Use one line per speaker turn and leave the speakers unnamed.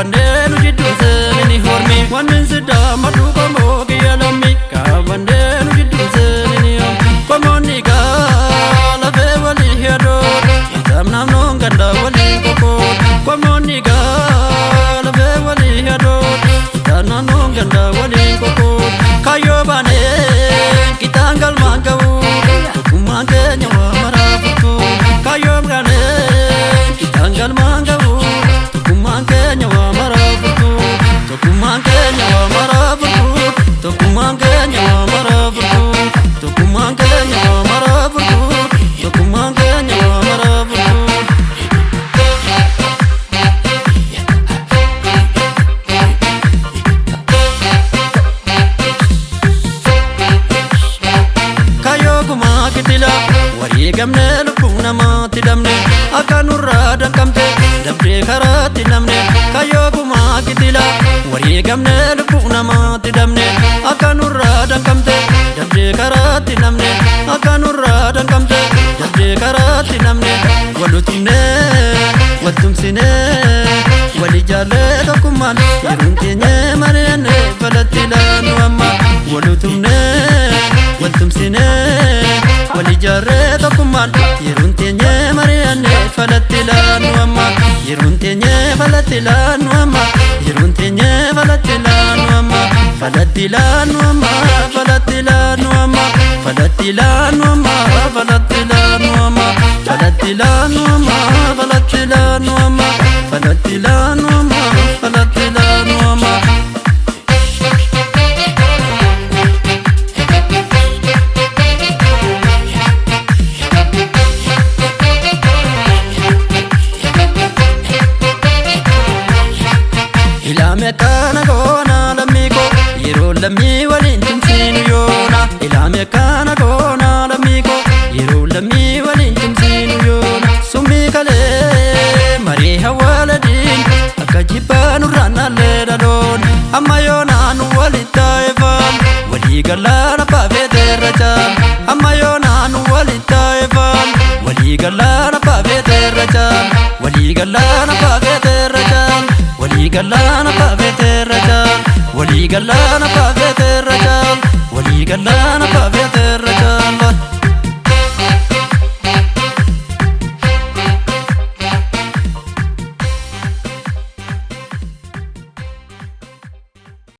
kabandelu jiddu senini hormi wanin sida madu komo kiyalami kabandelu jiddu senini komoni ga labe wali hedo zamnam non ganda wali koko komoni ga labe wali hedo zamnam non ganda wali koko kayo bane kitangal mangau kumangke nyawa marafutu kayo bane kitangal mangau kumangke nyawa marafutu kumangke nyawa marafutu kumangke nyawa marafutu kumangke nyawa marafutu kumangke nyawa marafutu kayo kumakitila wari gamne lubung nama tidamne akanurra dakamte dabde karati namne kayo kumakitila wari gamne lubung nama tidamne akanurra dakamte dabde karati namne akanurra dakamte dabde karati namne walutumne watumsine wali jalle dokuman yerun kenye marene falatila nuamma walutumne watumsine wali jalle dokuman yerun kenye marene falatila nuamma yerun kenye falatila nuamma yerun kenye falatila nuamma falatila nuamma falatila nuamma falatila nuamma falatila nuamma falatila nuamma falatila nuamma falatila nuamma falatila nuamma ilame kana gona lamiko yero lami walin tumsinu yona ilame kana gona lamiko yero lami walin tumsinu yona sumbi kale mari hawaladin akajibanu rana ledadon amma yona nu walitaifan wali galana pavete rajal amma yona nu walitaifan wali galana pavete rajal wali galana pavete rajal wali galana pavete rajal wali galana pavete